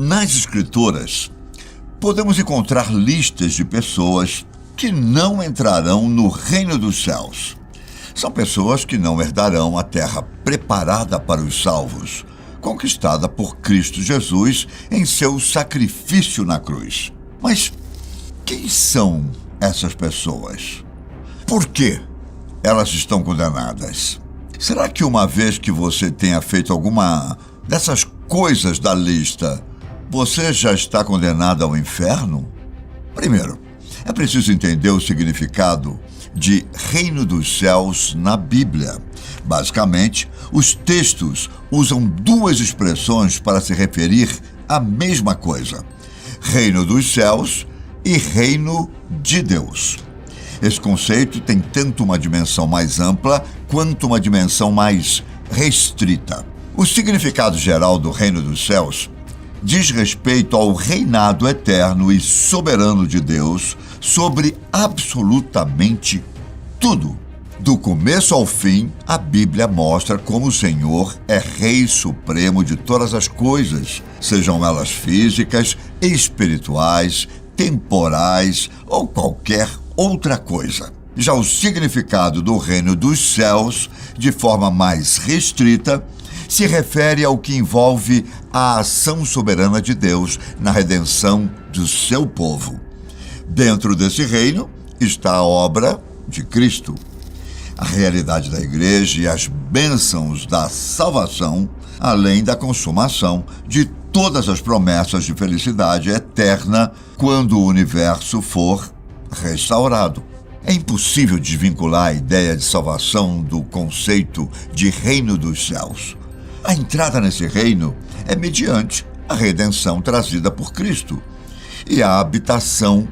Nas Escrituras, podemos encontrar listas de pessoas que não entrarão no reino dos céus. São pessoas que não herdarão a terra preparada para os salvos, conquistada por Cristo Jesus em seu sacrifício na cruz. Mas quem são essas pessoas? Por que elas estão condenadas? Será que uma vez que você tenha feito alguma dessas coisas da lista, você já está condenado ao inferno? Primeiro, é preciso entender o significado de reino dos céus na Bíblia. Basicamente, os textos usam duas expressões para se referir à mesma coisa: reino dos céus e reino de Deus. Esse conceito tem tanto uma dimensão mais ampla quanto uma dimensão mais restrita. O significado geral do reino dos céus diz respeito ao reinado eterno e soberano de Deus sobre absolutamente tudo. Do começo ao fim, a Bíblia mostra como o Senhor é Rei Supremo de todas as coisas, sejam elas físicas, espirituais, temporais ou qualquer outra coisa. Já o significado do reino dos céus, de forma mais restrita, se refere ao que envolve a ação soberana de Deus na redenção do seu povo. Dentro desse reino está a obra de Cristo. A realidade da igreja e as bênçãos da salvação, além da consumação de todas as promessas de felicidade eterna quando o universo for restaurado. É impossível desvincular a ideia de salvação do conceito de reino dos céus. A entrada nesse reino é mediante a redenção trazida por Cristo e a habitação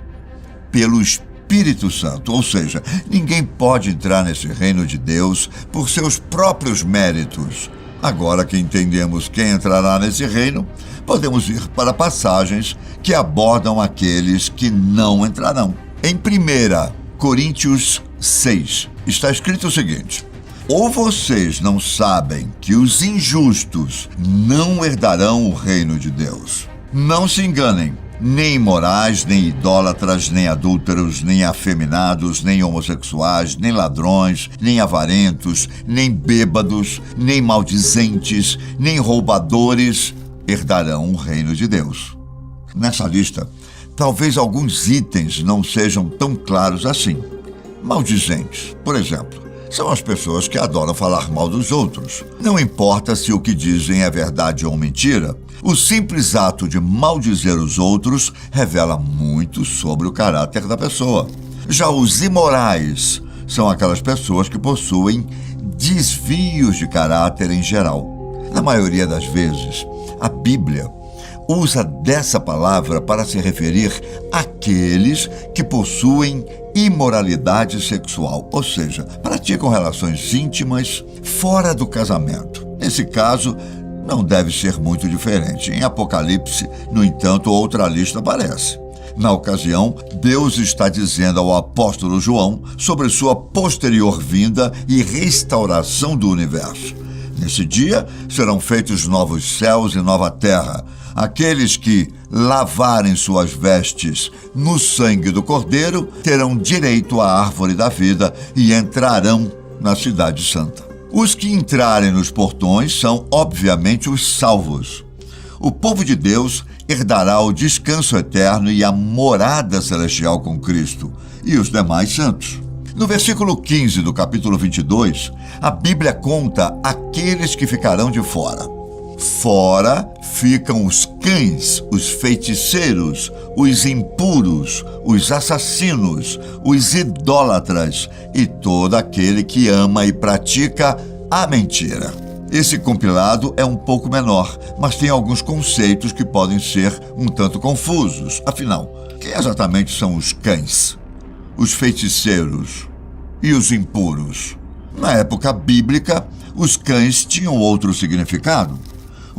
pelo Espírito Santo, ou seja, ninguém pode entrar nesse reino de Deus por seus próprios méritos. Agora que entendemos quem entrará nesse reino, podemos ir para passagens que abordam aqueles que não entrarão. Em 1 Coríntios 6, está escrito o seguinte: ou vocês não sabem que os injustos não herdarão o reino de Deus? Não se enganem. Nem imorais, nem idólatras, nem adúlteros, nem afeminados, nem homossexuais, nem ladrões, nem avarentos, nem bêbados, nem maldizentes, nem roubadores herdarão o reino de Deus. Nessa lista, talvez alguns itens não sejam tão claros assim. Maldizentes, por exemplo, são as pessoas que adoram falar mal dos outros. Não importa se o que dizem é verdade ou mentira, o simples ato de maldizer os outros revela muito sobre o caráter da pessoa. Já os imorais são aquelas pessoas que possuem desvios de caráter em geral. Na maioria das vezes, a Bíblia usa dessa palavra para se referir àqueles que possuem imoralidade sexual, ou seja, praticam relações íntimas fora do casamento. Nesse caso, não deve ser muito diferente. Em Apocalipse, no entanto, outra lista aparece. Na ocasião, Deus está dizendo ao apóstolo João sobre sua posterior vinda e restauração do universo. Nesse dia, serão feitos novos céus e nova terra. Aqueles que lavarem suas vestes no sangue do Cordeiro terão direito à árvore da vida e entrarão na cidade santa. Os que entrarem nos portões são, obviamente, os salvos. O povo de Deus herdará o descanso eterno e a morada celestial com Cristo e os demais santos. No versículo 15 do capítulo 22, a Bíblia conta aqueles que ficarão de fora. Fora ficam os cães, os feiticeiros, os impuros, os assassinos, os idólatras e todo aquele que ama e pratica a mentira. Esse compilado é um pouco menor, mas tem alguns conceitos que podem ser um tanto confusos. Afinal, quem exatamente são os cães, os feiticeiros e os impuros? Na época bíblica, os cães tinham outro significado.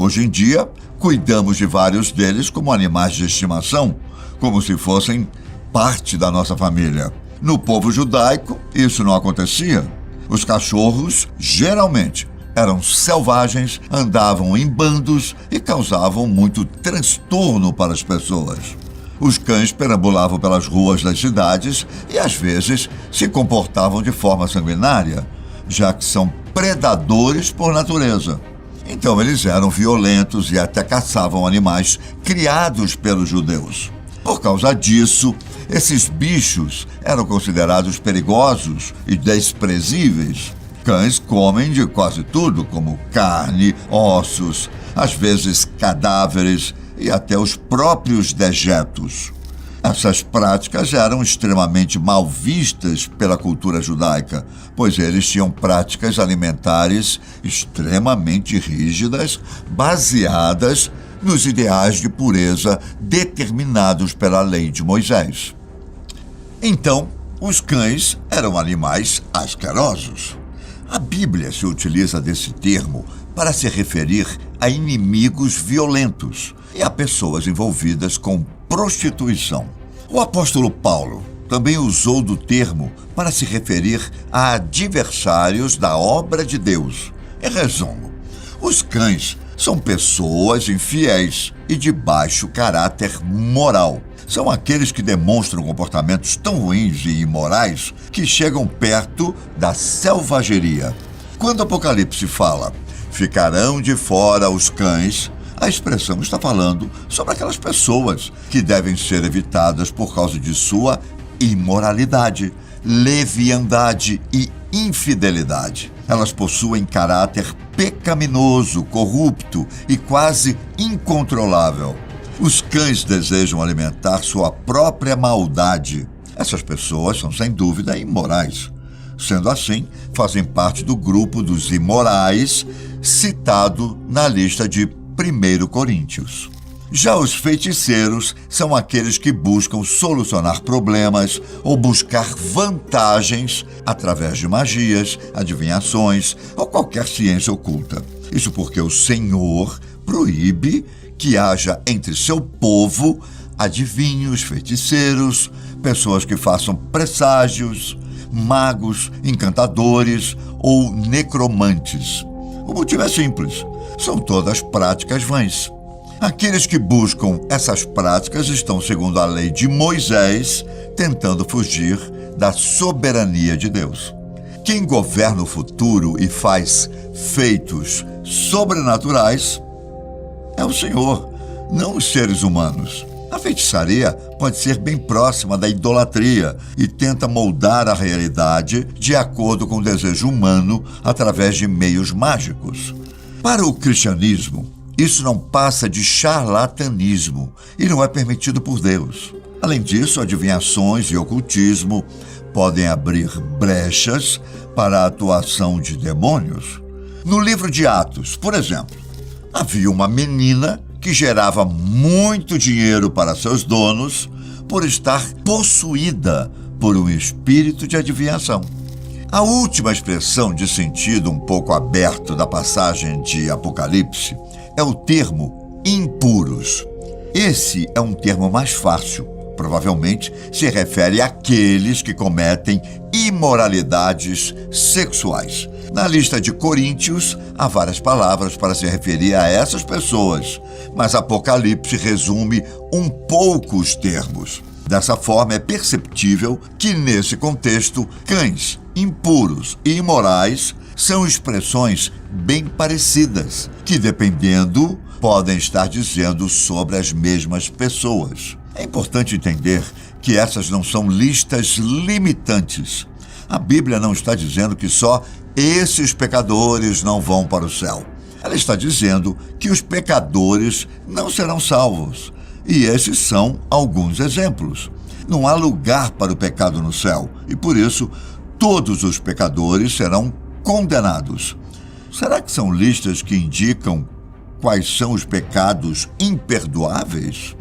Hoje em dia, cuidamos de vários deles como animais de estimação, como se fossem parte da nossa família. No povo judaico, isso não acontecia. Os cachorros, geralmente, Eram selvagens, andavam em bandos e causavam muito transtorno para as pessoas. Os cães perambulavam pelas ruas das cidades e, às vezes, se comportavam de forma sanguinária, já que são predadores por natureza. Então, eles eram violentos e até caçavam animais criados pelos judeus. Por causa disso, esses bichos eram considerados perigosos e desprezíveis. Cães comem de quase tudo, como carne, ossos, às vezes cadáveres e até os próprios dejetos. Essas práticas eram extremamente mal vistas pela cultura judaica, pois eles tinham práticas alimentares extremamente rígidas, baseadas nos ideais de pureza determinados pela lei de Moisés. Então, os cães eram animais asquerosos. A Bíblia se utiliza desse termo para se referir a inimigos violentos e a pessoas envolvidas com prostituição. O apóstolo Paulo também usou do termo para se referir a adversários da obra de Deus. Em resumo, os cães são pessoas infiéis e de baixo caráter moral. São aqueles que demonstram comportamentos tão ruins e imorais que chegam perto da selvageria. Quando o Apocalipse fala, ficarão de fora os cães, a expressão está falando sobre aquelas pessoas que devem ser evitadas por causa de sua imoralidade, leviandade e infidelidade. Elas possuem caráter pecaminoso, corrupto e quase incontrolável. Os cães desejam alimentar sua própria maldade. Essas pessoas são, sem dúvida, imorais. Sendo assim, fazem parte do grupo dos imorais citado na lista de 1 Coríntios. Já os feiticeiros são aqueles que buscam solucionar problemas ou buscar vantagens através de magias, adivinhações ou qualquer ciência oculta. Isso porque o Senhor proíbe que haja entre seu povo adivinhos, feiticeiros, pessoas que façam presságios, magos, encantadores ou necromantes. O motivo é simples. São todas práticas vãs. Aqueles que buscam essas práticas estão, segundo a lei de Moisés, tentando fugir da soberania de Deus. Quem governa o futuro e faz feitos sobrenaturais é o Senhor, não os seres humanos. A feitiçaria pode ser bem próxima da idolatria e tenta moldar a realidade de acordo com o desejo humano através de meios mágicos. Para o cristianismo, isso não passa de charlatanismo e não é permitido por Deus. Além disso, adivinhações e ocultismo podem abrir brechas para a atuação de demônios. No livro de Atos, por exemplo, havia uma menina que gerava muito dinheiro para seus donos por estar possuída por um espírito de adivinhação. A última expressão de sentido um pouco aberto da passagem de Apocalipse é o termo impuros. Esse é um termo mais fácil. Provavelmente se refere àqueles que cometem imoralidades sexuais. Na lista de Coríntios, há várias palavras para se referir a essas pessoas, mas Apocalipse resume um pouco os termos. Dessa forma, é perceptível que, nesse contexto, cães, impuros e imorais são expressões bem parecidas, que, dependendo, podem estar dizendo sobre as mesmas pessoas. É importante entender que essas não são listas limitantes. A Bíblia não está dizendo que só esses pecadores não vão para o céu. Ela está dizendo que os pecadores não serão salvos. E esses são alguns exemplos. Não há lugar para o pecado no céu e, por isso, todos os pecadores serão condenados. Será que são listas que indicam quais são os pecados imperdoáveis?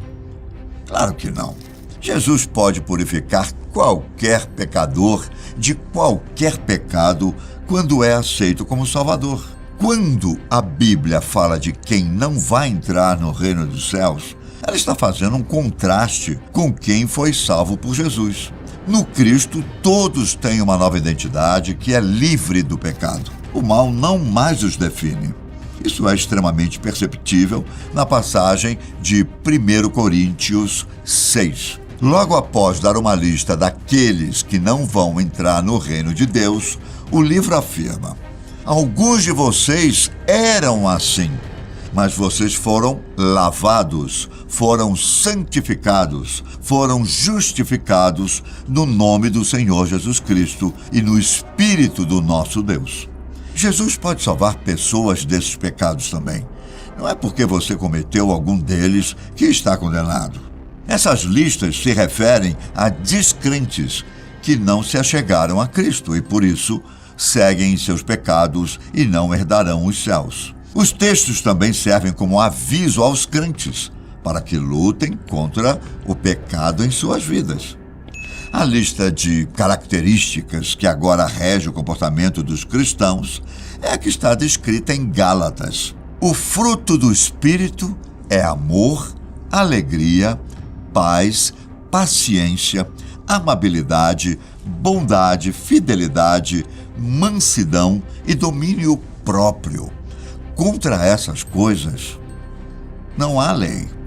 Claro que não. Jesus pode purificar qualquer pecador de qualquer pecado quando é aceito como Salvador. Quando a Bíblia fala de quem não vai entrar no reino dos céus, ela está fazendo um contraste com quem foi salvo por Jesus. No Cristo, todos têm uma nova identidade que é livre do pecado. o mal não mais os define. Isso é extremamente perceptível na passagem de 1 Coríntios 6. Logo após dar uma lista daqueles que não vão entrar no reino de Deus, o livro afirma: alguns de vocês eram assim, mas vocês foram lavados, foram santificados, foram justificados no nome do Senhor Jesus Cristo e no Espírito do nosso Deus. Jesus pode salvar pessoas desses pecados também. Não é porque você cometeu algum deles que está condenado. Essas listas se referem a descrentes que não se achegaram a Cristo e, por isso, seguem em seus pecados e não herdarão os céus. Os textos também servem como aviso aos crentes para que lutem contra o pecado em suas vidas. A lista de características que agora rege o comportamento dos cristãos é a que está descrita em Gálatas. O fruto do Espírito é amor, alegria, paz, paciência, amabilidade, bondade, fidelidade, mansidão e domínio próprio. Contra essas coisas não há lei.